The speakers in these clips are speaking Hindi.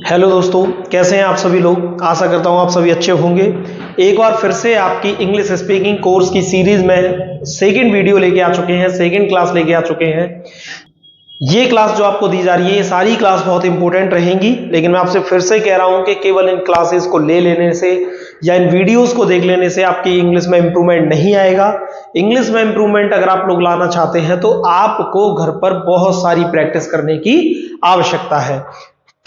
हेलो दोस्तों, कैसे हैं आप सभी लोग। आशा करता हूं आप सभी अच्छे होंगे। एक बार फिर से आपकी इंग्लिश स्पीकिंग कोर्स की सीरीज में सेकंड वीडियो लेके आ चुके हैं, सेकंड क्लास लेके आ चुके हैं। ये क्लास जो आपको दी जा रही है, ये सारी क्लास बहुत इंपॉर्टेंट रहेंगी, लेकिन मैं आपसे फिर से कह रहा हूं कि केवल इन क्लासेस को ले लेने से या इन वीडियोस को देख लेने से आपकी इंग्लिश में इंप्रूवमेंट नहीं आएगा। इंग्लिश में इंप्रूवमेंट अगर आप लोग लाना चाहते हैं तो आपको घर पर बहुत सारी प्रैक्टिस करने की आवश्यकता है।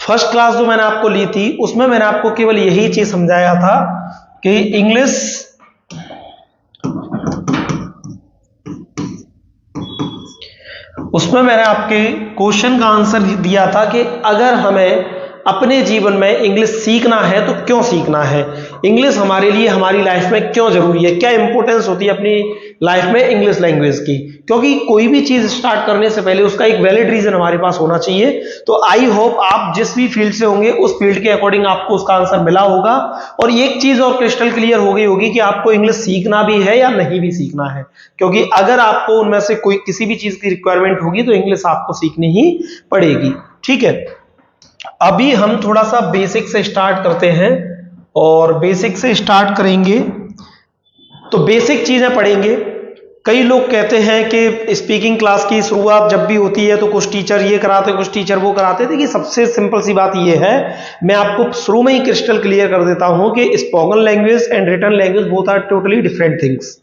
फर्स्ट क्लास जो मैंने आपको ली थी उसमें मैंने आपको केवल यही चीज समझाया था कि इंग्लिश उसमें मैंने आपके क्वेश्चन का आंसर दिया था कि अगर हमें अपने जीवन में इंग्लिश सीखना है तो क्यों सीखना है, इंग्लिश हमारे लिए हमारी लाइफ में क्यों जरूरी है, क्या इंपॉर्टेंस होती है अपनी लाइफ में इंग्लिश लैंग्वेज की। क्योंकि कोई भी चीज स्टार्ट करने से पहले उसका एक वैलिड रीजन हमारे पास होना चाहिए। तो आई होप आप जिस भी फील्ड से होंगे उस फील्ड के अकॉर्डिंग आपको उसका आंसर मिला होगा। और एक चीज और क्रिस्टल क्लियर हो गई होगी कि आपको इंग्लिश सीखना भी है या नहीं भी सीखना है। क्योंकि अगर आपको उनमें से कोई किसी भी चीज की रिक्वायरमेंट होगी तो इंग्लिश आपको सीखनी ही पड़ेगी। ठीक है, अभी हम थोड़ा सा बेसिक से स्टार्ट करते हैं और बेसिक से स्टार्ट करेंगे तो बेसिक चीजें पढ़ेंगे। कई लोग कहते हैं कि स्पीकिंग क्लास की शुरुआत जब भी होती है तो कुछ टीचर ये कराते, कुछ टीचर वो कराते। देखिए, सबसे सिंपल सी बात ये है, मैं आपको शुरू में ही क्रिस्टल क्लियर कर देता हूं कि spoken language and written language both are totally different things.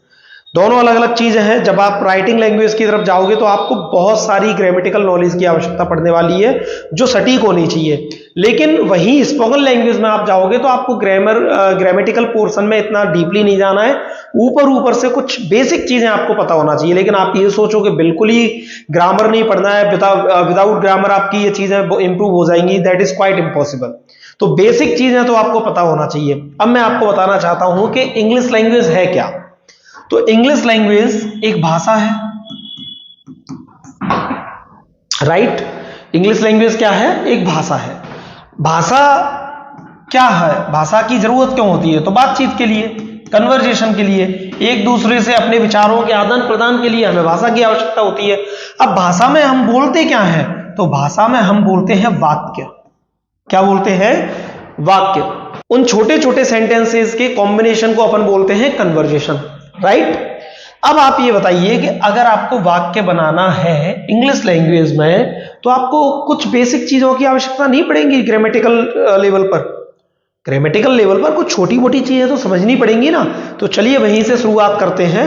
दोनों अलग अलग चीजें हैं। जब आप राइटिंग लैंग्वेज की तरफ जाओगे तो आपको बहुत सारी ग्रामेटिकल नॉलेज की आवश्यकता पड़ने वाली है जो सटीक होनी चाहिए। लेकिन वही स्पोकन लैंग्वेज में आप जाओगे तो आपको ग्रामेटिकल पोर्शन में इतना डीपली नहीं जाना है। ऊपर ऊपर से कुछ बेसिक चीजें आपको पता होना चाहिए। लेकिन आप ये सोचो कि बिल्कुल ही ग्रामर नहीं पढ़ना है, विदाउट ग्रामर आपकी ये चीजें इंप्रूव हो जाएंगी, दैट इज क्वाइट इम्पॉसिबल। तो बेसिक चीजें तो आपको पता होना चाहिए। अब मैं आपको बताना चाहता हूं कि इंग्लिश लैंग्वेज है क्या। तो इंग्लिश लैंग्वेज एक भाषा है, राइट। इंग्लिश लैंग्वेज क्या है? एक भाषा है। भाषा क्या है? भाषा की जरूरत क्यों होती है? तो बातचीत के लिए, कन्वर्जेशन के लिए, एक दूसरे से अपने विचारों के आदान प्रदान के लिए हमें भाषा की आवश्यकता होती है। अब भाषा में हम बोलते क्या हैं? तो भाषा में हम बोलते हैं वाक्य। क्या बोलते हैं? वाक्य। उन छोटे छोटे सेंटेंसेस के कॉम्बिनेशन को अपन बोलते हैं कन्वर्जेशन, राइट। अब आप ये बताइए कि अगर आपको वाक्य बनाना है इंग्लिश लैंग्वेज में तो आपको कुछ बेसिक चीजों की आवश्यकता नहीं पड़ेगी। ग्रामेटिकल लेवल पर कुछ छोटी मोटी चीजें तो समझनी पड़ेंगी ना। तो चलिए वहीं से शुरुआत करते हैं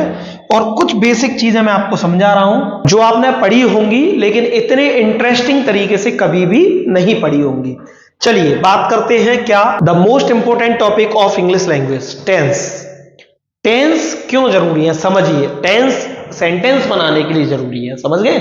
और कुछ बेसिक चीजें मैं आपको समझा रहा हूं जो आपने पढ़ी होंगी लेकिन इतने इंटरेस्टिंग तरीके से कभी भी नहीं पढ़ी होंगी। चलिए बात करते हैं क्या, the most important topic of English language, tense. Tense क्यों जरूरी है समझिए। टेंस सेंटेंस बनाने के लिए जरूरी है, समझ गए।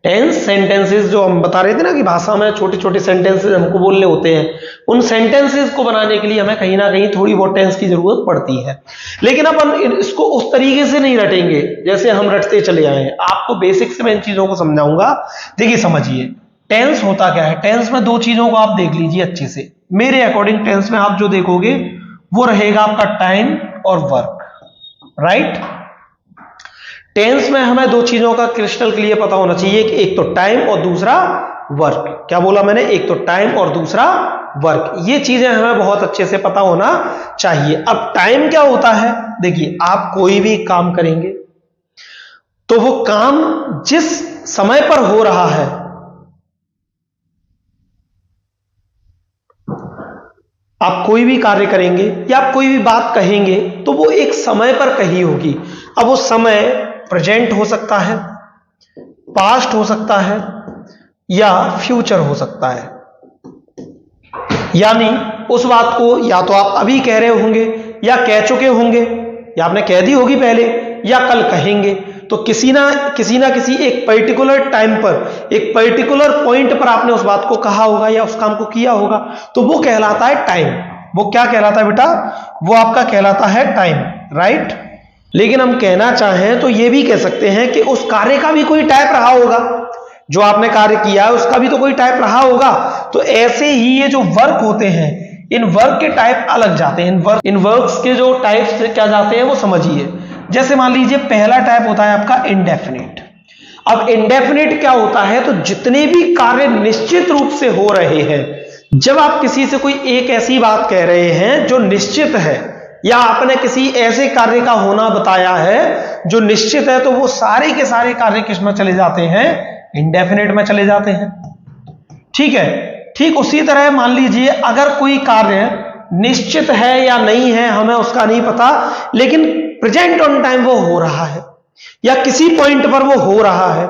टेंस सेंटेंसेस जो हम बता रहे थे ना कि भाषा में छोटे छोटे सेंटेंसेस हमको बोलने होते हैं, उन सेंटेंसेस को बनाने के लिए हमें कहीं ना कहीं थोड़ी बहुत टेंस की जरूरत पड़ती है। लेकिन अपन इसको उस तरीके से नहीं रटेंगे जैसे हम रटते चले आए। आपको बेसिक से मैं इन चीजों को समझाऊंगा। देखिए समझिए, टेंस होता क्या है। टेंस में दो चीजों को आप देख लीजिए अच्छे से। मेरे अकॉर्डिंग टेंस में आप जो देखोगे वो रहेगा आपका टाइम और वर्क, राइट। टेंस में हमें दो चीजों का क्रिस्टल क्लियर पता होना चाहिए कि एक तो टाइम और दूसरा वर्क। क्या बोला मैंने? एक तो टाइम और दूसरा वर्क। ये चीजें हमें बहुत अच्छे से पता होना चाहिए। अब टाइम क्या होता है? देखिए, आप कोई भी काम करेंगे तो वो काम जिस समय पर हो रहा है, आप कोई भी कार्य करेंगे या आप कोई भी बात कहेंगे तो वो एक समय पर कही होगी। अब वो समय प्रेजेंट हो सकता है, पास्ट हो सकता है या फ्यूचर हो सकता है। यानी उस बात को या तो आप अभी कह रहे होंगे या कह चुके होंगे या आपने कह दी होगी पहले या कल कहेंगे। तो किसी ना किसी एक पर्टिकुलर टाइम पर, एक पर्टिकुलर पॉइंट पर आपने उस बात को कहा होगा या उस काम को किया होगा, तो वो कहलाता है टाइम। वो क्या कहलाता है बेटा? वो आपका कहलाता है टाइम, राइट। लेकिन हम कहना चाहें तो ये भी कह सकते हैं कि उस कार्य का भी कोई टाइप रहा होगा। जो आपने कार्य किया है उसका भी तो कोई टाइप रहा होगा। तो ऐसे ही ये जो वर्क होते हैं, इन वर्क के टाइप अलग जाते हैं। इन वर्क्स के जो टाइप्स क्या जाते हैं वो समझिए। जैसे मान लीजिए पहला टाइप होता है आपका इंडेफिनिट। अब इंडेफिनिट क्या होता है? तो जितने भी कार्य निश्चित रूप से हो रहे हैं, जब आप किसी से कोई एक ऐसी बात कह रहे हैं जो निश्चित है, या आपने किसी ऐसे कार्य का होना बताया है जो निश्चित है, तो वो सारे के सारे कार्य किस में चले जाते हैं? इंडेफिनेट में चले जाते हैं। ठीक है। ठीक उसी तरह मान लीजिए अगर कोई कार्य निश्चित है या नहीं है हमें उसका नहीं पता, लेकिन प्रेजेंट ऑन टाइम वो हो रहा है या किसी पॉइंट पर वो हो रहा है,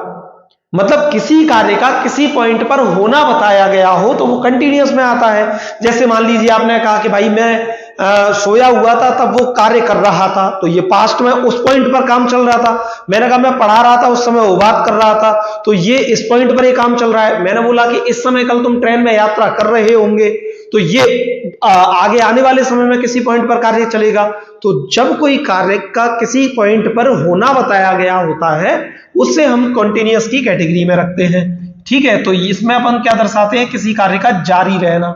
मतलब किसी कार्य का किसी पॉइंट पर होना बताया गया हो तो वो कंटिन्यूअस में आता है। जैसे मान लीजिए आपने कहा कि भाई मैं सोया हुआ था तब वो कार्य कर रहा था, तो ये पास्ट में उस पॉइंट पर काम चल रहा था। मैंने कहा मैं पढ़ा रहा था उस समय वो बात कर रहा था, तो ये इस पॉइंट पर ये काम चल रहा है। मैंने बोला कि इस समय कल तुम ट्रेन में यात्रा कर रहे होंगे, तो ये आगे आने वाले समय में किसी पॉइंट पर कार्य चलेगा। तो जब कोई कार्य का किसी पॉइंट पर होना बताया गया होता है उससे हम कॉन्टिन्यूअस की कैटेगरी में रखते हैं। ठीक है। तो इसमें अपन क्या दर्शाते हैं? किसी कार्य का जारी रहना।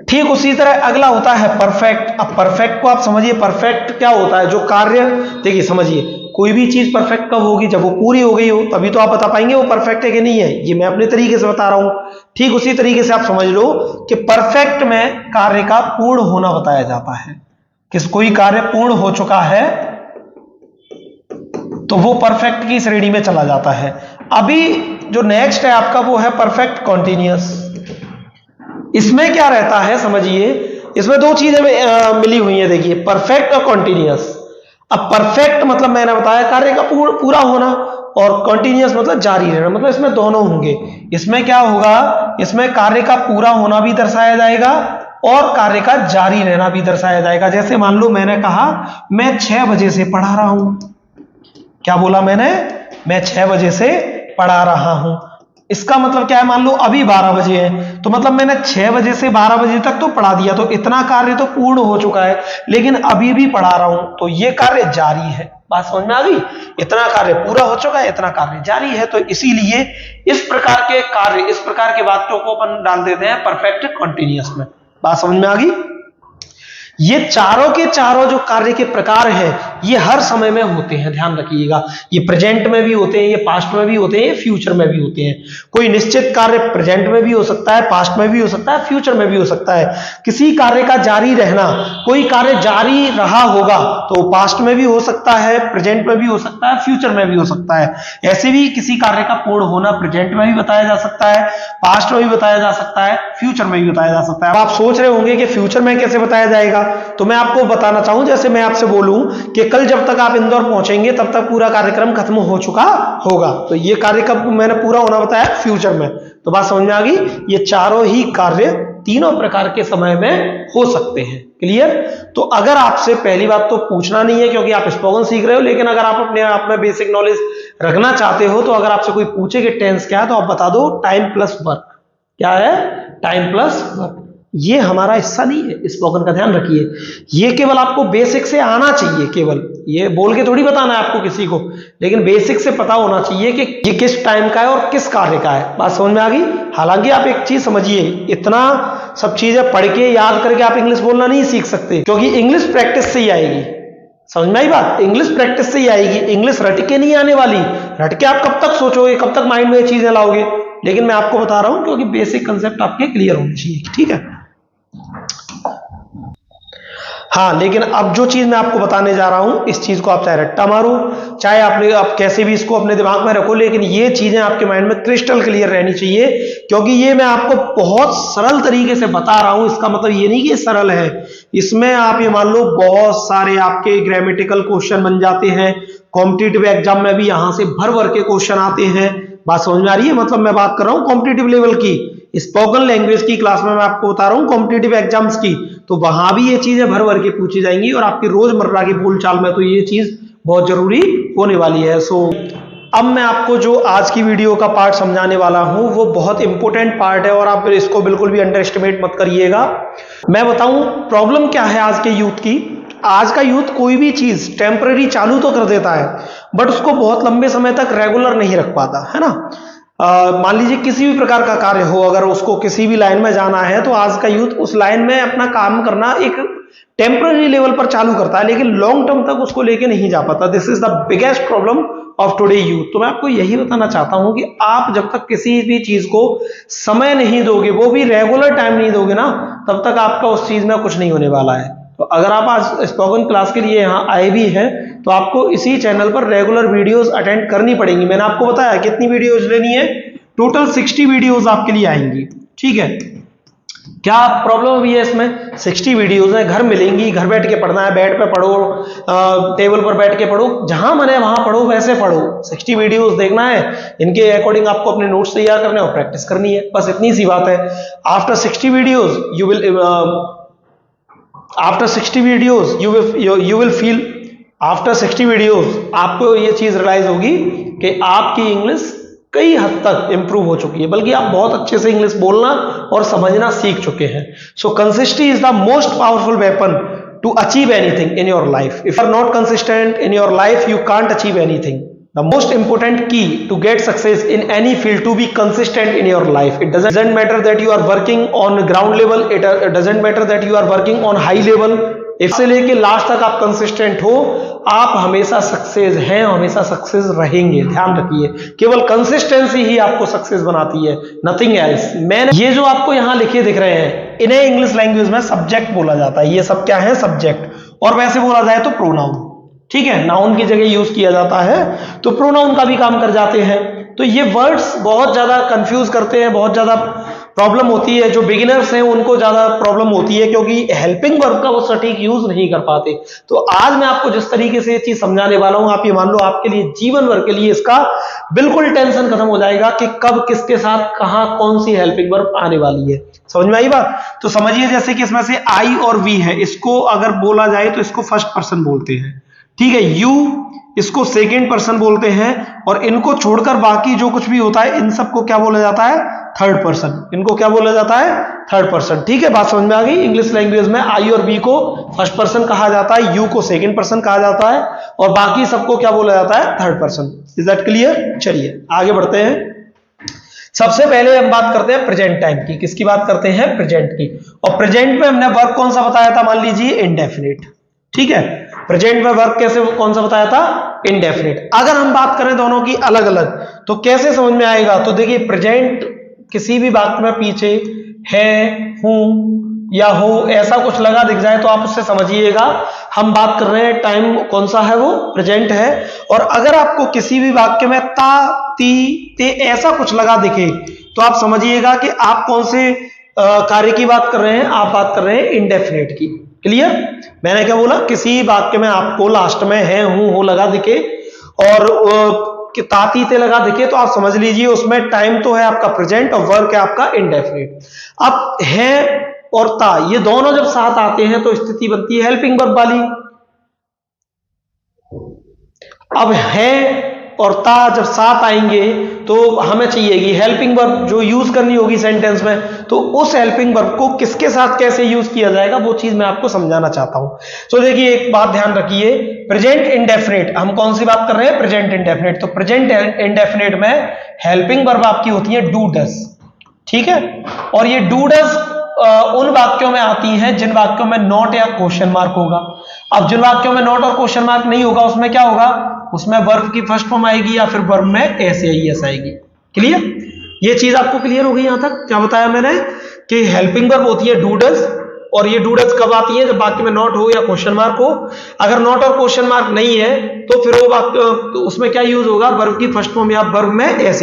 ठीक उसी तरह अगला होता है परफेक्ट। अब परफेक्ट को आप समझिए, परफेक्ट क्या होता है? जो कार्य, देखिए समझिए, कोई भी चीज परफेक्ट कब होगी? जब वो पूरी हो गई हो, तभी तो आप बता पाएंगे वो परफेक्ट है कि नहीं है। ये मैं अपने तरीके से बता रहा हूं। ठीक उसी तरीके से आप समझ लो कि परफेक्ट में कार्य का पूर्ण होना बताया जाता है। किस कोई कार्य पूर्ण हो चुका है तो वो परफेक्ट की श्रेणी में चला जाता है। अभी जो नेक्स्ट है आपका वो है परफेक्ट कॉन्टिन्यूअस। इसमें क्या रहता है समझिए, इसमें दो चीजें मिली हुई है। देखिए परफेक्ट और कॉन्टिन्यूअस। अब परफेक्ट मतलब मैंने बताया कार्य का पूरा होना, और कॉन्टिन्यूअस मतलब जारी रहना, मतलब इसमें दोनों होंगे। इसमें क्या होगा? इसमें कार्य का पूरा होना भी दर्शाया जाएगा और कार्य का जारी रहना भी दर्शाया जाएगा। जैसे मान लो मैंने कहा मैं 6 बजे से पढ़ा रहा हूं। क्या बोला मैंने? मैं 6 बजे से पढ़ा रहा हूं। इसका मतलब क्या है? मान लो अभी 12 बजे है, तो मतलब मैंने 6 बजे से 12 बजे तक तो पढ़ा दिया, तो इतना कार्य तो पूर्ण हो चुका है, लेकिन अभी भी पढ़ा रहा हूं, तो ये कार्य जारी है। बात समझ में आ गई? इतना कार्य पूरा हो चुका है, इतना कार्य जारी है। तो इसीलिए इस प्रकार के कार्य, इस प्रकार के वाक्यों को अपन डाल देते हैं परफेक्ट कॉन्टिन्यूअस में। बात समझ में आ गई? ये चारों के चारों जो कार्य के प्रकार हैं ये हर समय में होते हैं, ध्यान रखिएगा। ये प्रेजेंट में भी होते हैं, ये पास्ट में भी होते हैं, ये फ्यूचर में भी होते हैं। कोई निश्चित कार्य प्रेजेंट में भी हो सकता है, पास्ट में भी हो सकता है, फ्यूचर में भी हो सकता है। किसी कार्य का जारी रहना, कोई कार्य जारी रहा होगा तो पास्ट में भी हो सकता है, प्रेजेंट में भी हो सकता है, फ्यूचर में भी हो सकता है। ऐसे भी किसी कार्य का पूर्ण होना प्रेजेंट में भी बताया जा सकता है, पास्ट में भी बताया जा सकता है, फ्यूचर में भी बताया जा सकता है। अब आप सोच रहे होंगे कि फ्यूचर में कैसे बताया जाएगा, तो मैं आपको बताना चाहूं, जैसे मैं आपसे बोलूं कि कल जब तक आप इंदौर पहुंचेंगे तब तक पूरा कार्यक्रम खत्म हो चुका होगा, तो ये कार्य कब मैंने पूरा होना बताया? फ्यूचर में। तो बात समझ में आ गई? ये चारों ही कार्य तीनों प्रकार के समय में हो सकते हैं। क्लियर? तो अगर आपसे पहली बात तो पूछना नहीं है क्योंकि आप स्पोकन सीख रहे हो, लेकिन अगर आप अपने आप में बेसिक नॉलेज रखना चाहते हो तो अगर आपसे कोई पूछे कि टेंस क्या है तो आप बता दो टाइम प्लस वर्क। क्या है? Time plus work. ये हमारा हिस्सा नहीं है स्पोकन का, ध्यान रखिए। ये केवल आपको बेसिक से आना चाहिए, केवल ये बोल के थोड़ी बताना है आपको किसी को, लेकिन बेसिक से पता होना चाहिए कि ये किस टाइम का है और किस कार्य का है। बात समझ में आ गई? हालांकि आप एक चीज समझिए, इतना सब चीजें पढ़ के याद करके आप इंग्लिश बोलना नहीं सीख सकते, क्योंकि इंग्लिश प्रैक्टिस से ही आएगी। समझ में आई बात? इंग्लिश प्रैक्टिस से ही आएगी, इंग्लिश रट के नहीं आने वाली। रट के आप कब तक सोचोगे, कब तक माइंड में ये चीजें लाओगे? लेकिन मैं आपको बता रहा हूं क्योंकि बेसिक कंसेप्ट आपके क्लियर होने चाहिए। ठीक है? हाँ, लेकिन अब जो चीज मैं आपको बताने जा रहा हूं, इस चीज को आप चाहे रट्टा मारो, चाहे आप कैसे भी इसको अपने दिमाग में रखो, लेकिन ये चीजें आपके माइंड में क्रिस्टल क्लियर रहनी चाहिए, क्योंकि ये मैं आपको बहुत सरल तरीके से बता रहा हूं। इसका मतलब ये नहीं कि सरल है, इसमें आप ये मान लो बहुत सारे आपके ग्रामेटिकल क्वेश्चन बन जाते हैं। कॉम्पिटिटिव एग्जाम में भी यहां से भर भर के क्वेश्चन आते हैं। बात समझ में आ रही है? मतलब मैं बात कर रहा हूं कॉम्पिटिटिव लेवल की, स्पोकन लैंग्वेज की क्लास में मैं आपको बता रहा हूं कॉम्पिटिटिव एग्जाम्स की, तो वहां भी ये चीजें भर भर के पूछी जाएंगी और आपकी रोजमर्रा की बोलचाल में तो ये चीज बहुत जरूरी होने वाली है। सो अब मैं आपको जो आज की वीडियो का पार्ट समझाने वाला हूं वो बहुत इंपॉर्टेंट पार्ट है और आप इसको बिल्कुल भी अंडर एस्टिमेट मत करिएगा। मैं बताऊं प्रॉब्लम क्या है आज के यूथ की। आज का यूथ कोई भी चीज टेम्पररी चालू तो कर देता है, बट उसको बहुत लंबे समय तक रेगुलर नहीं रख पाता है ना। मान लीजिए किसी भी प्रकार का कार्य हो, अगर उसको किसी भी लाइन में जाना है तो आज का यूथ उस लाइन में अपना काम करना एक टेम्पररी लेवल पर चालू करता है, लेकिन लॉन्ग टर्म तक उसको लेके नहीं जा पाता। This is the biggest problem of today youth. तो मैं आपको यही बताना चाहता हूं कि आप जब तक किसी भी चीज को समय नहीं दोगे, वो भी रेगुलर टाइम नहीं दोगे ना, तब तक आपका उस चीज में कुछ नहीं होने वाला है। तो अगर आप आज स्पोकन क्लास के लिए यहाँ आए भी हैं तो आपको इसी चैनल पर रेगुलर वीडियोस अटेंड करनी पड़ेंगी। मैंने आपको बताया कितनी वीडियोस लेनी है, टोटल 60 वीडियोस आपके लिए आएंगी। ठीक है, क्या प्रॉब्लम हुई है इसमें? 60 वीडियोस हैं, घर मिलेंगी, घर बैठ के पढ़ना है, बेड पे पढ़ो, टेबल पर बैठ के पढ़ो, जहां मन है वहां पढ़ो, वैसे पढ़ो। 60 वीडियोस देखना है, इनके अकॉर्डिंग आपको अपने नोट्स तैयार करने और प्रैक्टिस करनी है, बस इतनी सी बात है। After 60 videos you will feel, after 60 videos आपको ये चीज रियलाइज होगी कि आपकी इंग्लिश कई हद तक इंप्रूव हो चुकी है, बल्कि आप बहुत अच्छे से इंग्लिश बोलना और समझना सीख चुके हैं। So consistency is the most powerful weapon to achieve anything in your life. If you are not consistent in your life, you can't achieve anything. The most important key to get success in any field to be consistent in your life. It doesn't matter that you are working on ground level. It doesn't matter that you are working on high level. इससे लेके लास्ट तक आप कंसिस्टेंट हो, आप हमेशा सक्सेस हैं, हमेशा सक्सेस रहेंगे। ध्यान रखिए, केवल कंसिस्टेंसी ही आपको सक्सेस बनाती है, नथिंग एल्स। मैंने ये जो आपको यहाँ लिखे दिख रहे हैं, इन्हें इंग्लिश लैंग्वेज में सब्जेक्ट बोला जाता है। ये सब क्या है? सब्जेक्ट। और वैसे बोला जाए तो प्रोनाउन। ठीक है, नाउन की जगह यूज किया जाता है, तो प्रोनाउन का भी काम कर जाते हैं। तो ये वर्ड्स बहुत ज्यादा कंफ्यूज करते हैं, बहुत ज्यादा प्रॉब्लम होती है। जो बिगिनर्स हैं उनको ज्यादा प्रॉब्लम होती है, क्योंकि हेल्पिंग वर्ब का वो सटीक यूज नहीं कर पाते। तो आज मैं आपको जिस तरीके से ये चीज समझाने वाला हूं, आप ये मान लो आपके लिए जीवन भर के लिए इसका बिल्कुल टेंशन खत्म हो जाएगा कि कब किसके साथ कहां कौन सी हेल्पिंग वर्ब आने वाली है। समझ में आई बात? तो समझिए, जैसे कि इसमें से आई और वी है, इसको अगर बोला जाए तो इसको फर्स्ट पर्सन बोलते हैं। ठीक है, यू इसको सेकेंड पर्सन बोलते हैं, और इनको छोड़कर बाकी जो कुछ भी होता है इन सबको क्या बोला जाता है? Third person. इनको क्या बोला जाता है? Third person. ठीक है, बात समझ में आ गई? इंग्लिश लैंग्वेज में आई और बी को फर्स्ट पर्सन कहा जाता है, यू को सेकेंड पर्सन कहा जाता है, और बाकी सबको क्या बोला जाता है? Third person. Is that clear? चलिए आगे बढ़ते हैं। सबसे पहले हम बात करते हैं प्रेजेंट टाइम की। किसकी बात करते हैं? प्रेजेंट की। और प्रेजेंट में हमने वर्ब कौन सा बताया था? मान लीजिए इंडेफिनिट। ठीक है, प्रेजेंट में वर्ब कैसे कौन सा बताया था? इंडेफिनिट। अगर हम बात करें दोनों की अलग अलग तो कैसे समझ में आएगा? तो देखिए, प्रेजेंट किसी भी वाक्य में पीछे है, हूं या हो ऐसा कुछ लगा दिख जाए तो आप उससे समझिएगा हम बात कर रहे हैं टाइम कौन सा है, वो प्रेजेंट है। और अगर आपको किसी भी वाक्य में ता, ती, ते ऐसा कुछ लगा दिखे तो आप समझिएगा कि आप कौन से कार्य की बात कर रहे हैं? आप बात कर रहे हैं इंडेफिनिट की। क्लियर? मैंने क्या बोला? किसी वाक्य में आपको लास्ट में है, हूं, हो लगा दिखे और ताती ते लगा दिखे तो आप समझ लीजिए उसमें टाइम तो है आपका प्रेजेंट और वर्ब है आपका इंडेफिनिट। अब है और ता ये दोनों जब साथ आते हैं तो स्थिति बनती है हेल्पिंग वर्ब वाली। अब है और ता जब साथ आएंगे तो हमें चाहिएगी हेल्पिंग वर्ब जो यूज करनी होगी सेंटेंस में, तो उस हेल्पिंग वर्ब को किसके साथ कैसे यूज किया जाएगा वो चीज मैं आपको समझाना चाहता हूं। तो देखिए, एक बात ध्यान रखिए, प्रेजेंट इंडेफिनिट हम कौन सी बात कर रहे हैं? Present indefinite. तो प्रेजेंट इंडेफिनिट में हेल्पिंग वर्ब आपकी होती है डू डज। ठीक है, और ये डू डज उन वाक्यों में आती हैं जिन वाक्यों में नॉट या क्वेश्चन मार्क होगा। अब जिन वाक्यों में नॉट और क्वेश्चन मार्क नहीं होगा उसमें क्या होगा? उसमें वर्ब की फर्स्ट फॉर्म आएगी या फिर वर्ब में एस आएगी। क्लियर? ये चीज आपको क्लियर हो गई? यहां तक क्या बताया मैंने कि हेल्पिंग वर्ब होती है डू डज, और ये डू डज कब आती है? जब वाक्य में नॉट हो या क्वेश्चन मार्क हो। अगर नॉट और क्वेश्चन मार्क नहीं है तो फिर वो वाक्य तो उसमें क्या यूज होगा? वर्ब की फर्स्ट फॉर्म या वर्ब में एस।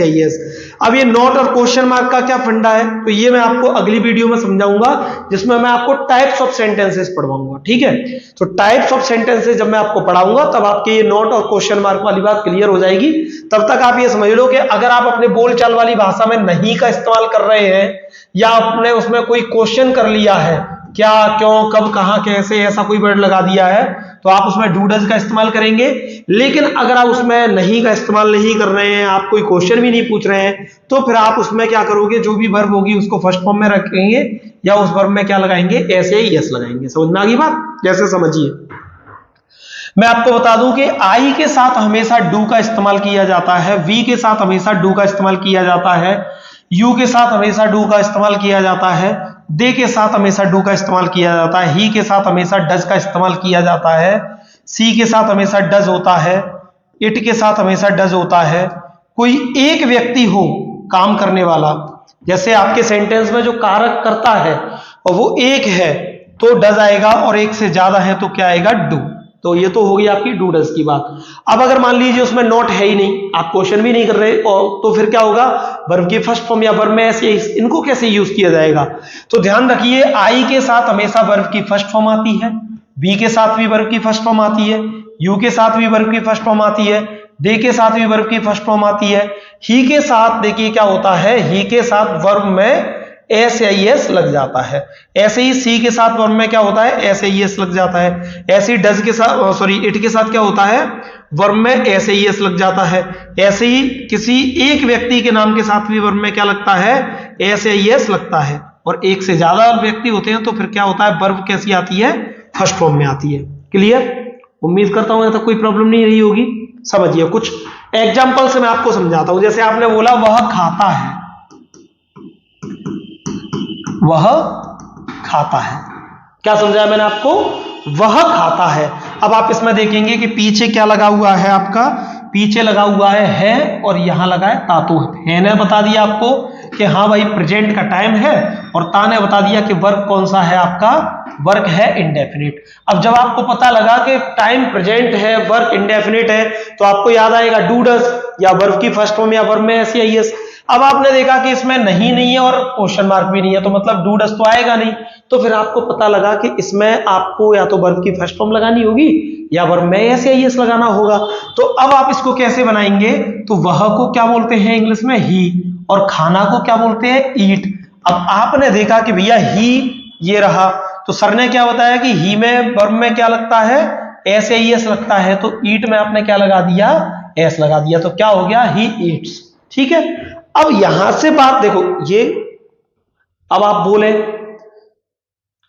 अब ये नॉट और क्वेश्चन मार्क का क्या फंडा है तो ये मैं आपको अगली वीडियो में समझाऊंगा, जिसमें मैं आपको टाइप्स ऑफ सेंटेंसेस पढ़वाऊंगा। ठीक है, तो टाइप्स ऑफ सेंटेंसेस जब मैं आपको पढ़ाऊंगा तब आपके ये नॉट और क्वेश्चन मार्क वाली बात क्लियर हो जाएगी। तब तक आप ये समझ लो कि अगर आप अपने बोलचाल वाली भाषा में नहीं का इस्तेमाल कर रहे हैं या आपने उसमें कोई क्वेश्चन कर लिया है, क्या, क्यों, कब, कहां, कैसे, ऐसा कोई वर्ड लगा दिया है तो आप उसमें डू डज का इस्तेमाल करेंगे। लेकिन अगर आप उसमें नहीं का इस्तेमाल नहीं कर रहे हैं, आप कोई क्वेश्चन भी नहीं पूछ रहे हैं, तो फिर आप उसमें क्या करोगे? जो भी वर्ब होगी उसको फर्स्ट फॉर्म में रखेंगे या उस वर्ब में क्या लगाएंगे? एस या यस लगाएंगे। समझ में आ गई बात? जैसे समझिए, मैं आपको बता दूं कि आई के साथ हमेशा डू का इस्तेमाल किया जाता है, वी के साथ हमेशा डू का इस्तेमाल किया जाता है, यू के साथ हमेशा डू का इस्तेमाल किया जाता है, दे के साथ हमेशा डू का इस्तेमाल किया जाता है, ही के साथ हमेशा डज का इस्तेमाल किया जाता है, सी के साथ हमेशा डज होता है, इट के साथ हमेशा डज होता है। कोई एक व्यक्ति हो काम करने वाला, जैसे आपके सेंटेंस में जो कारक करता है और वो एक है तो डज आएगा, और एक से ज्यादा है तो क्या आएगा, डू। तो ये तो हो गई आपकी डू डज की बात। अब अगर मान लीजिए उसमें नॉट है ही नहीं, आप क्वेश्चन भी नहीं कर रहे, और तो फिर क्या होगा, वर्ब की फर्स्ट फॉर्म या वर्ब में ऐसे इनको कैसे यूज किया जाएगा। तो ध्यान रखिए, आई के साथ हमेशा वर्ब की फर्स्ट फॉर्म आती है, बी के साथ भी वर्ब की फर्स्ट फॉर्म आती है, यू के साथ भी वर्ब की फर्स्ट फॉर्म आती है, दे के साथ भी वर्ब की फर्स्ट फॉर्म आती है, ही के साथ देखिए क्या होता है, ही के साथ वर्ब में एस या एस लग जाता है। ऐसे ही सी के साथ वर्ब में क्या होता है, एस या एस लग जाता है। ऐसे ही डज के साथ, सॉरी इट के साथ क्या होता है, वर्ब में एस या एस लग जाता है। ऐसे ही किसी एक व्यक्ति के नाम के साथ भी वर्ब में क्या लगता है, एस या एस लगता है। और एक से ज्यादा व्यक्ति होते हैं तो फिर क्या होता है, वर्ब कैसी आती है, फर्स्ट फॉर्म में आती है। क्लियर? उम्मीद करता हूं यहां तक कोई प्रॉब्लम नहीं रही होगी। समझिए, कुछ एग्जाम्पल से मैं आपको समझाता हूं। जैसे आपने बोला वह खाता है, वह खाता है, क्या समझाया मैंने आपको, वह खाता है। अब आप इसमें देखेंगे कि पीछे क्या लगा हुआ है, आपका पीछे लगा हुआ है और यहां लगा है तातु है ने बता दिया आपको कि हाँ भाई प्रेजेंट का टाइम है, और ता ने बता दिया कि वर्क कौन सा है, आपका वर्क है इंडेफिनिट। अब जब आपको पता लगा कि टाइम प्रेजेंट है, वर्क इंडेफिनिट है, तो आपको याद आएगा डू डज, या वर्ब की फर्स्ट फॉर्म या वर्ब में एस या एस। अब आपने देखा कि इसमें नहीं है और क्वेश्चन मार्क भी नहीं है, तो मतलब डू डज तो आएगा नहीं। तो फिर आपको पता लगा कि इसमें आपको या तो वर्ब की फर्स्ट फॉर्म लगानी होगी या वर्ब में एस या एस लगाना होगा। तो अब आप इसको कैसे बनाएंगे, तो वह को क्या बोलते हैं इंग्लिश में, ही, और खाना को क्या बोलते हैं, ईट। अब आपने देखा कि भैया ही ये रहा, तो सर ने क्या बताया कि ही में वर्ब में क्या लगता है, एस या एस लगता है, तो ईट में आपने क्या लगा दिया, एस लगा दिया, तो क्या हो गया, ही ईट्स। ठीक है, अब यहां से बात देखो, ये अब आप बोले,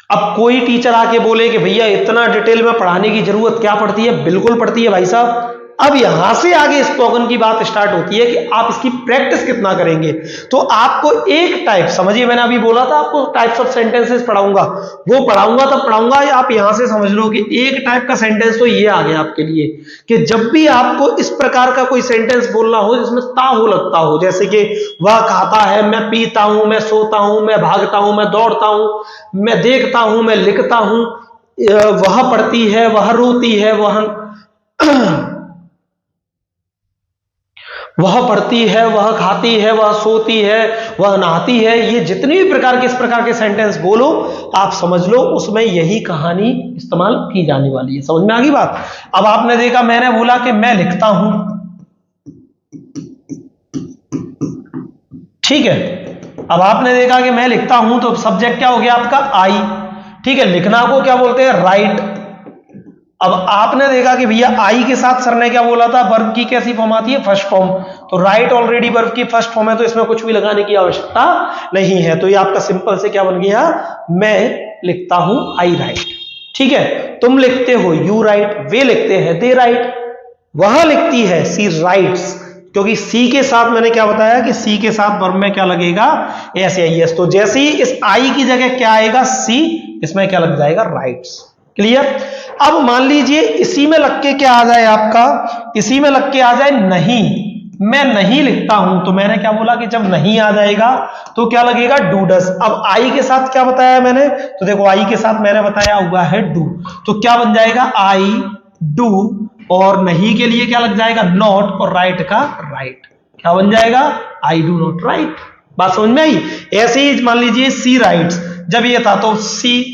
अब कोई टीचर आके बोले कि भैया इतना डिटेल में पढ़ाने की जरूरत क्या पड़ती है, बिल्कुल पड़ती है भाई साहब। अब यहां से आगे स्पोकन की बात स्टार्ट होती है कि आप इसकी प्रैक्टिस कितना करेंगे। तो आपको एक टाइप, समझिए मैंने अभी बोला था आपको टाइप्स ऑफ सेंटेंसेस पढ़ाऊंगा, वो पढ़ाऊंगा तब पढ़ाऊंगा, आप यहां से समझ लो कि एक टाइप का सेंटेंस तो ये आ गया आपके लिए कि जब भी आपको इस प्रकार का कोई सेंटेंस बोलना हो जिसमें ता हो लगता हो, जैसे कि वह खाता है, मैं पीता हूं, मैं सोता हूं, मैं भागता हूं, मैं दौड़ता हूं, मैं देखता हूं, मैं लिखता हूं, वह पढ़ती है, वह रोती है, वह पढ़ती है, वह खाती है, वह सोती है, वह नहाती है, ये जितने भी प्रकार के इस प्रकार के सेंटेंस बोलो आप समझ लो उसमें यही कहानी इस्तेमाल की जाने वाली है। समझ में आ गई बात? अब आपने देखा मैंने बोला कि मैं लिखता हूं, ठीक है, अब आपने देखा कि मैं लिखता हूं तो सब्जेक्ट क्या हो गया आपका, आई। ठीक है, लिखना को क्या बोलते हैं, राइट। अब आपने देखा कि भैया आई के साथ सर ने क्या बोला था, वर्ब की कैसी फॉर्म आती है, फर्स्ट फॉर्म, तो राइट ऑलरेडी वर्ब की फर्स्ट फॉर्म है, तो इसमें कुछ भी लगाने की आवश्यकता नहीं है। तो ये आपका सिंपल से क्या बन गया, मैं लिखता हूं, आई राइट। ठीक है, तुम लिखते हो, यू राइट, वे लिखते हैं, दे राइट, वह लिखती है, सी राइट्स, क्योंकि सी के साथ मैंने क्या बताया कि सी के साथ वर्ब में क्या लगेगा, एस या एस। तो जैसे ही इस आई की जगह क्या आएगा, सी, इसमें क्या लग जाएगा, राइट्स। क्लियर? अब मान लीजिए इसी में लग के क्या आ जाए आपका, इसी में लग के आ जाए नहीं, मैं नहीं लिखता हूं, तो मैंने क्या बोला कि जब नहीं आ जाएगा तो क्या लगेगा, डू डज। अब आई के साथ क्या बताया मैंने, तो देखो आई के साथ मैंने बताया हुआ है डू, तो क्या बन जाएगा, आई डू, और नहीं के लिए क्या लग जाएगा, नॉट, और राइट का राइट, क्या बन जाएगा, आई डू नॉट राइट। बात समझ में आई? ऐसे ही मान लीजिए सी राइट्स, जब ये था तो सी,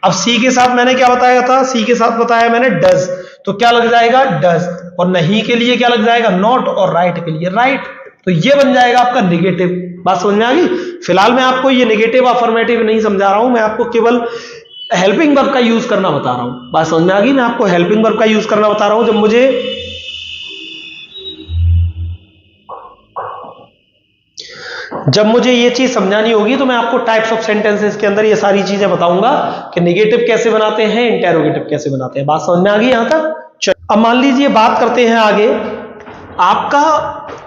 अब सी के साथ मैंने क्या बताया था, सी के साथ बताया मैंने डज, तो क्या लग जाएगा, डज, और नहीं के लिए क्या लग जाएगा, नॉट, और राइट के लिए राइट। तो ये बन जाएगा आपका नेगेटिव। बात समझ में आ गई? फिलहाल मैं आपको ये नेगेटिव अफर्मेटिव नहीं समझा रहा हूं, मैं आपको केवल हेल्पिंग वर्ब का यूज करना बता रहा हूं। बात समझ में आ गई? मैं आपको हेल्पिंग वर्ब का यूज करना बता रहा हूं। जब मुझे ये चीज समझानी होगी तो मैं आपको टाइप्स ऑफ सेंटेंसेस के अंदर ये सारी चीजें बताऊंगा कि नेगेटिव कैसे बनाते हैं, इंटेरोगेटिव कैसे बनाते हैं। बात समझ में आ गई यहां तक? चलो। अब मान लीजिए बात करते हैं आगे, आपका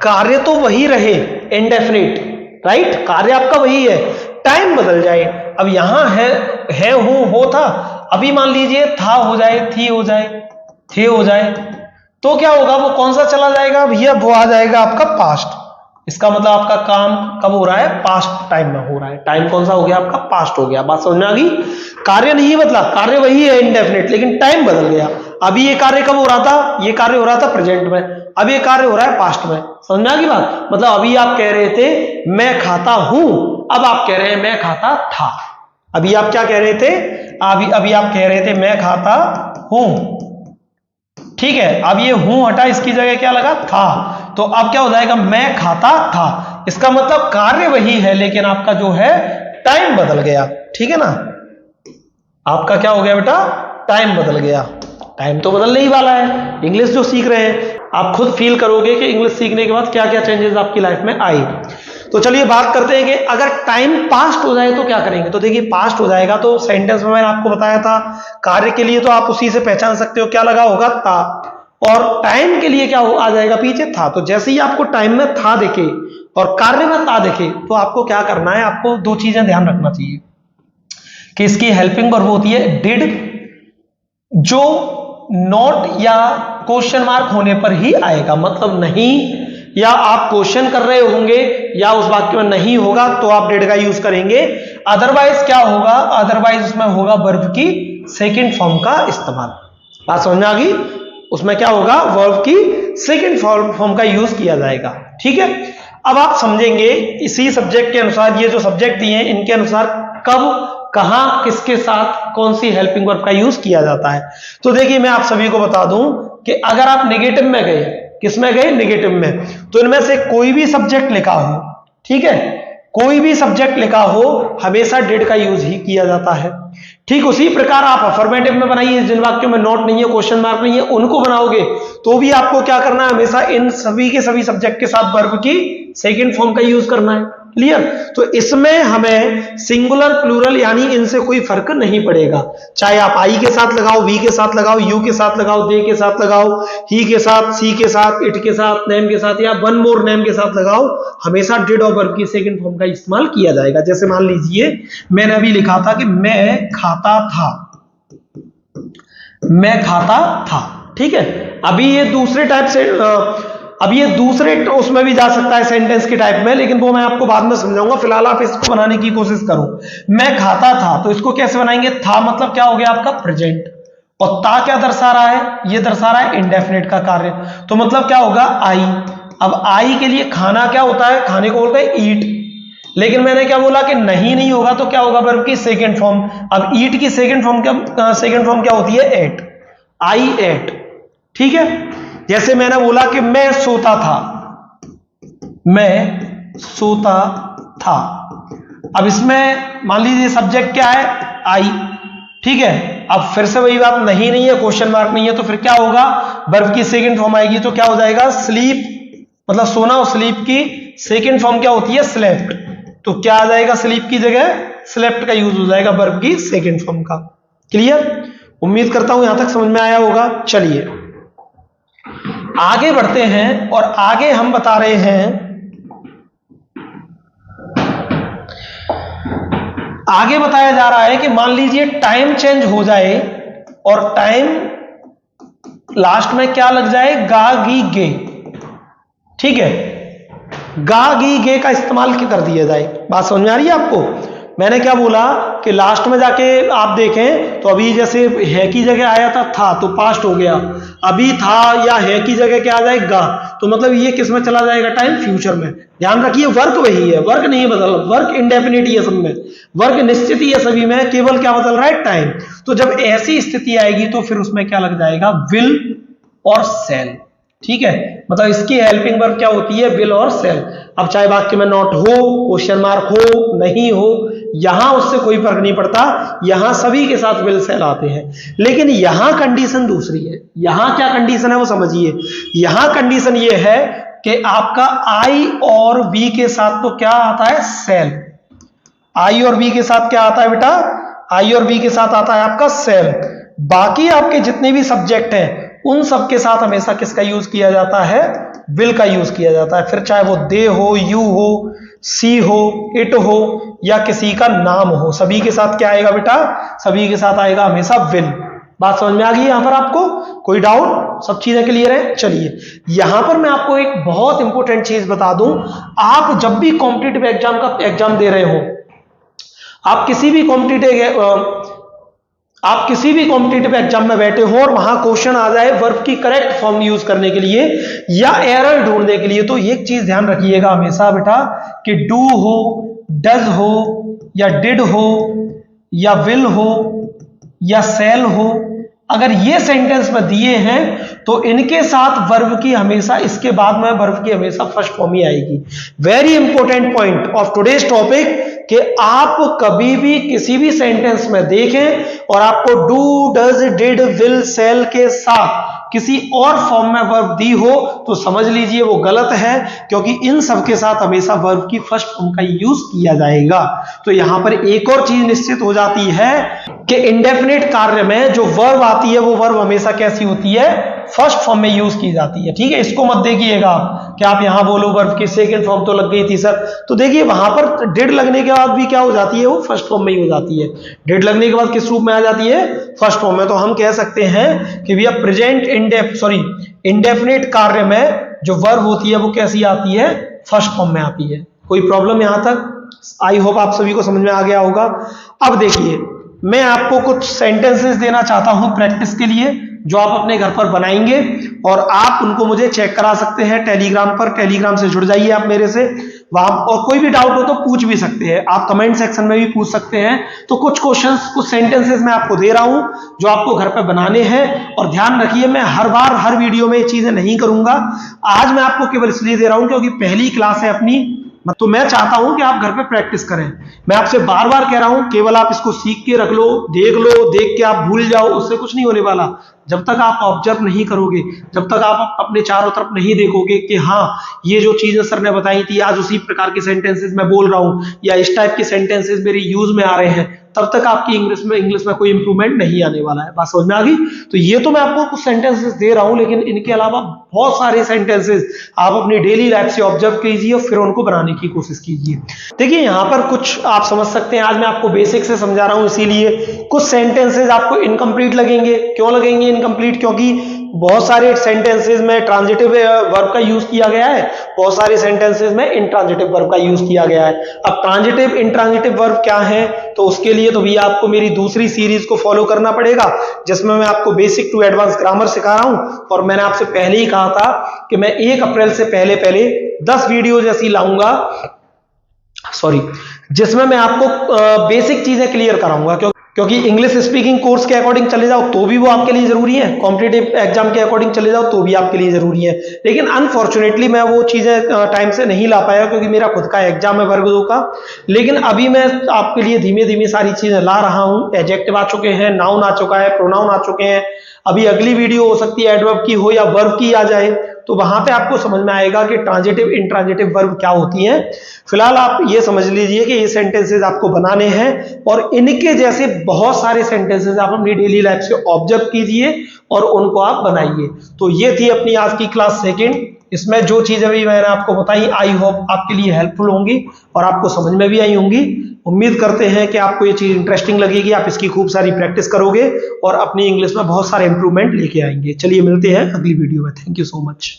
कार्य तो वही रहे इंडेफिनिट, राइट, कार्य आपका वही है, टाइम बदल जाए। अब यहां है हूं हो था, अभी मान लीजिए था हो जाए, थी हो जाए, थे हो जाए, तो क्या होगा, वो कौन सा चला जाएगा भैया, वो आ जाएगा आपका पास्ट। इसका मतलब आपका काम कब हो रहा है, पास्ट टाइम में हो रहा है। टाइम कौन सा हो गया आपका, पास्ट हो गया। बात समझ में आ गई, कार्य नहीं बदला, कार्य वही है इंडेफिनिट, लेकिन टाइम बदल गया। अभी ये कार्य कब हो रहा था, ये कार्य हो रहा था प्रेजेंट में, अब ये कार्य हो रहा है पास्ट में। समझ में आ गई बात, मतलब अभी आप कह रहे थे मैं खाता हूं, अब आप कह रहे हैं मैं खाता था। अभी आप क्या कह रहे थे, अभी आप कह रहे थे मैं खाता हूं, ठीक है, अब ये हूं हटा, इसकी जगह क्या लगा, था, तो अब क्या हो जाएगा, मैं खाता था। इसका मतलब कार्य वही है, लेकिन आपका जो है टाइम बदल गया, ठीक है ना, आपका क्या हो गया बेटा, टाइम बदल गया। टाइम तो बदलने ही वाला है, इंग्लिश जो सीख रहे हैं, आप खुद फील करोगे कि इंग्लिश सीखने के बाद क्या क्या चेंजेस आपकी लाइफ में आई। तो चलिए बात करते हैं कि अगर टाइम पास्ट हो जाए तो क्या करेंगे। तो देखिए पास्ट हो जाएगा तो सेंटेंस में मैंने आपको बताया था, कार्य के लिए तो आप उसी से पहचान सकते हो, क्या लगा होगा, था, और टाइम के लिए क्या आ जाएगा पीछे, था। तो जैसे ही आपको टाइम में था दिखे और कार्य में था दिखे, तो आपको क्या करना है, आपको दो चीजें ध्यान रखना चाहिए कि इसकी हेल्पिंग वर्ब होती है डिड, जो नॉट या क्वेश्चन मार्क होने पर ही आएगा, मतलब नहीं, या आप क्वेश्चन कर रहे होंगे या उस वाक्य में नहीं होगा तो आप डिड का यूज करेंगे। अदरवाइज क्या होगा, अदरवाइज उसमें होगा वर्ब की सेकंड फॉर्म का इस्तेमाल। बात समझ में आ गई, उसमें क्या होगा, वर्ब की सेकंड फॉर्म का यूज किया जाएगा, ठीक है। अब आप समझेंगे इसी सब्जेक्ट के अनुसार, ये जो सब्जेक्ट दिए हैं इनके अनुसार कब, कहां, किसके साथ कौन सी हेल्पिंग वर्ब का यूज किया जाता है। तो देखिए मैं आप सभी को बता दूं कि अगर आप नेगेटिव में गए, किस में गए, नेगेटिव में, तो इनमें से कोई भी सब्जेक्ट लिखा हो, ठीक है, कोई भी सब्जेक्ट लिखा हो, हमेशा डिड का यूज ही किया जाता है। ठीक उसी प्रकार आप अफर्मेटिव में बनाइए, जिन वाक्यों में नॉट नहीं है, क्वेश्चन मार्क नहीं है, उनको बनाओगे तो भी आपको क्या करना है, हमेशा इन सभी के सभी सब्जेक्ट के साथ वर्ब की सेकंड फॉर्म का यूज करना है। क्लियर, तो इसमें हमें सिंगुलर प्लूरल यानी इनसे कोई फर्क नहीं पड़ेगा, चाहे आप आई के साथ लगाओ, वी के साथ लगाओ, यू के साथ लगाओ, दे के साथ लगाओ, ही के साथ, सी के साथ, इट के साथ, नेम के साथ, या वन मोर नेम के साथ लगाओ, हमेशा डिड और वर्ब की सेकंड फॉर्म का इस्तेमाल किया जाएगा। जैसे मान लीजिए मैंने अभी लिखा था कि मैं खाता था, मैं खाता था, ठीक है। अभी ये दूसरे टाइप से, अब ये दूसरे उसमें भी जा सकता है सेंटेंस के टाइप में, लेकिन वो मैं आपको बाद में समझाऊंगा, फिलहाल आप इसको बनाने की कोशिश करो। मैं खाता था, तो इसको कैसे बनाएंगे, था मतलब क्या हो गया आपका प्रेजेंट, और ता क्या दर्शा रहा है, ये दर्शा रहा है इंडेफिनिट का कार्य, तो मतलब क्या होगा, आई। अब आई के लिए खाना क्या होता है, खाने को बोलते हैं ईट, लेकिन मैंने क्या बोला कि नहीं होगा, तो क्या होगा, वर्ब की सेकंड फॉर्म। अब ईट की सेकंड फॉर्म क्या होती है, एट, आई एट, ठीक है। जैसे मैंने बोला कि मैं सोता था, मैं सोता था, अब इसमें मान लीजिए सब्जेक्ट क्या है, आई, ठीक है। अब फिर से वही बात, नहीं है, क्वेश्चन मार्क नहीं है, तो फिर क्या होगा, वर्ब की सेकंड फॉर्म आएगी, तो क्या हो जाएगा, स्लीप, मतलब सोना, और स्लीप की सेकंड फॉर्म क्या होती है, स्लेप्ट, तो क्या आ जाएगा, स्लीप की जगह स्लेप्ट का यूज हो जाएगा वर्ब की सेकंड फॉर्म का। क्लियर, उम्मीद करता हूं यहां तक समझ में आया होगा। चलिए आगे बढ़ते हैं, और आगे हम बता रहे हैं, आगे बताया जा रहा है कि मान लीजिए टाइम चेंज हो जाए और टाइम लास्ट में क्या लग जाए, गा गी गे, ठीक है, गा गी गे का इस्तेमाल कर दिया जाए। बात समझ में आ रही है आपको, मैंने क्या बोला कि लास्ट में जाके आप देखें तो अभी जैसे है की जगह आया था तो पास्ट हो गया, अभी था या है की जगह क्या आ जाएगा, तो मतलब ये किस में चला जाएगा, टाइम फ्यूचर में। ध्यान रखिए वर्क वही है, वर्क नहीं बदल, वर्क इंडेफिनिट ही है सब में, वर्क निश्चित ही है सभी में, केवल क्या बदल रहा है, टाइम। तो जब ऐसी स्थिति आएगी तो फिर उसमें क्या लग जाएगा, विल और सेल, ठीक है। मतलब इसकी हेल्पिंग वर्ब क्या होती है, विल और सेल। अब चाहे वाक्य में नॉट हो, क्वेश्चन मार्क हो, नहीं हो, यहां उससे कोई फर्क नहीं पड़ता, यहां सभी के साथ विल सेल आते हैं। लेकिन यहां कंडीशन दूसरी है। यहां क्या कंडीशन है वो समझिए, यहां कंडीशन ये है कि आपका आई और वी के साथ तो क्या आता है, सेल। आई और वी के साथ क्या आता है बेटा, आई और वी के साथ आता है आपका सेल। बाकी आपके जितने भी सब्जेक्ट हैं उन सब के साथ हमेशा किसका यूज किया जाता है? विल का यूज किया जाता है। फिर चाहे वो दे हो, यू हो, सी हो, इट हो या किसी का नाम हो, सभी के साथ क्या आएगा बेटा? सभी के साथ आएगा हमेशा विल। बात समझ में आ गई यहां पर आपको? कोई डाउट? सब चीजें क्लियर है? चलिए यहां पर मैं आपको एक बहुत इंपॉर्टेंट चीज बता दूं। आप जब भी कॉम्पिटिटिव एग्जाम दे रहे हो, आप किसी भी कॉम्पिटिटिव एग्जाम में बैठे हो और वहां क्वेश्चन आ जाए वर्ब की करेक्ट फॉर्म यूज करने के लिए या एरर ढूंढने के लिए, तो एक चीज ध्यान रखिएगा हमेशा बेटा कि डू हो, डज हो या डिड हो या विल हो या सेल हो, अगर ये सेंटेंस में दिए हैं तो इनके साथ वर्ब की हमेशा, इसके बाद में वर्ब की हमेशा फर्स्ट फॉर्म ही आएगी। Very important point of today's topic कि आप कभी भी किसी भी सेंटेंस में देखें और आपको do, does, did, will, shall के साथ किसी और फॉर्म में वर्ब दी हो तो समझ लीजिए वो गलत है, क्योंकि इन सब के साथ हमेशा वर्ब की फर्स्ट फॉर्म का यूज किया जाएगा। तो यहां पर एक और चीज निश्चित हो जाती है कि इंडेफिनिट कार्य में जो वर्ब आती है वो वर्ब हमेशा कैसी होती है? फर्स्ट फॉर्म में यूज की जाती है। ठीक है, इसको मत देखिएगा कि आप यहां बोलो वर्ब की सेकंड फॉर्म तो लग गई थी सर, तो देखिए वहां पर डिड लगने के बाद भी क्या हो जाती है? वो फर्स्ट फॉर्म में ही हो जाती है। डिड लगने के बाद किस रूप में आ जाती है? फर्स्ट फॉर्म में। तो हम कह सकते हैं कि भैया प्रेजेंट इंडेफिनिट कार्य में जो वर्ब होती है वो कैसी आती है? फर्स्ट फॉर्म में आती है। कोई प्रॉब्लम यहां तक? आई होप आप सभी को समझ में आ गया होगा। अब देखिए मैं आपको कुछ सेंटेंसेस देना चाहता हूं प्रैक्टिस के लिए, जो आप अपने घर पर बनाएंगे और आप उनको मुझे चेक करा सकते हैं टेलीग्राम पर। टेलीग्राम से जुड़ जाइए आप मेरे से वहां, और कोई भी डाउट हो तो पूछ भी सकते हैं आप, कमेंट सेक्शन में भी पूछ सकते हैं। तो कुछ क्वेश्चंस, कुछ सेंटेंसेस मैं आपको दे रहा हूं जो आपको घर पर बनाने हैं। और ध्यान रखिए मैं हर बार हर वीडियो में ये चीजें नहीं करूंगा। आज मैं आपको केवल इसलिए दे रहा हूं क्योंकि पहली क्लास है अपनी, तो मैं चाहता हूं कि आप घर पे प्रैक्टिस करें। मैं आपसे बार बार कह रहा हूं केवल आप इसको सीख के रख लो, देख के आप भूल जाओ, उससे कुछ नहीं होने वाला। जब तक आप ऑब्जर्व नहीं करोगे, जब तक आप अपने चारों तरफ नहीं देखोगे कि हाँ ये जो चीजें सर ने बताई थी आज उसी प्रकार की सेंटेंसेस मैं बोल रहा हूं या इस टाइप की सेंटेंसेस मेरे यूज में आ रहे हैं, तब तक आपकी इंग्लिश में कोई इंप्रूवमेंट नहीं आने वाला है। बात समझ में आ गई? तो ये तो मैं आपको कुछ सेंटेंसेस दे रहा हूं, लेकिन इनके अलावा बहुत सारे सेंटेंसेस आप अपनी डेली लाइफ से ऑब्जर्व कीजिए और फिर उनको बनाने की कोशिश कीजिए। देखिए यहां पर कुछ आप समझ सकते हैं, आज मैं आपको बेसिक से समझा रहा हूं, इसीलिए कुछ सेंटेंसेस आपको इनकम्प्लीट लगेंगे। क्यों लगेंगे इनकम्प्लीट? क्योंकि बहुत सारे सेंटेंसेस में ट्रांजिटिव वर्ब का यूज किया गया है, बहुत सारे सेंटेंसेस में इंट्रांजिटिव वर्ब का यूज किया गया है। अब ट्रांजिटिव इंट्रांजिटिव वर्ब क्या है, तो उसके लिए तो भी आपको मेरी दूसरी सीरीज को फॉलो करना पड़ेगा, जिसमें मैं आपको बेसिक टू एडवांस ग्रामर सिखा रहा हूं। और मैंने आपसे पहले ही कहा था कि मैं 1 अप्रैल से पहले 10 वीडियोज ऐसी लाऊंगा, जिसमें मैं आपको बेसिक चीजें क्लियर कराऊंगा। क्योंकि इंग्लिश स्पीकिंग कोर्स के अकॉर्डिंग चले जाओ तो भी वो आपके लिए जरूरी है, कॉम्पिटिटिव एग्जाम के अकॉर्डिंग चले जाओ तो भी आपके लिए जरूरी है। लेकिन अनफॉर्चुनेटली मैं वो चीजें टाइम से नहीं ला पाया क्योंकि मेरा खुद का एग्जाम है वर्ग 2 का। लेकिन अभी मैं आपके लिए धीमे धीमे सारी चीजें ला रहा हूं। एडजेक्टिव आ चुके हैं, नाउन आ चुका है, प्रोनाउन आ चुके हैं। अभी अगली वीडियो हो सकती है एडवर्ब की हो या वर्ब की आ जाए, तो वहां पे आपको समझ में आएगा कि ट्रांजिटिव इंट्रांजिटिव वर्ब क्या होती हैं। फिलहाल आप ये समझ लीजिए कि ये सेंटेंसेस आपको बनाने हैं और इनके जैसे बहुत सारे सेंटेंसेस आप अपनी डेली लाइफ से ऑब्जर्व कीजिए और उनको आप बनाइए। तो ये थी अपनी आज की क्लास सेकंड। इसमें जो चीजें भी मैंने आपको बताई आई होप आपके लिए हेल्पफुल होंगी और आपको समझ में भी आई होंगी। उम्मीद करते हैं कि आपको ये चीज इंटरेस्टिंग लगेगी, आप इसकी खूब सारी प्रैक्टिस करोगे और अपनी इंग्लिश में बहुत सारे इंप्रूवमेंट लेके आएंगे। चलिए मिलते हैं अगली वीडियो में। Thank you so much.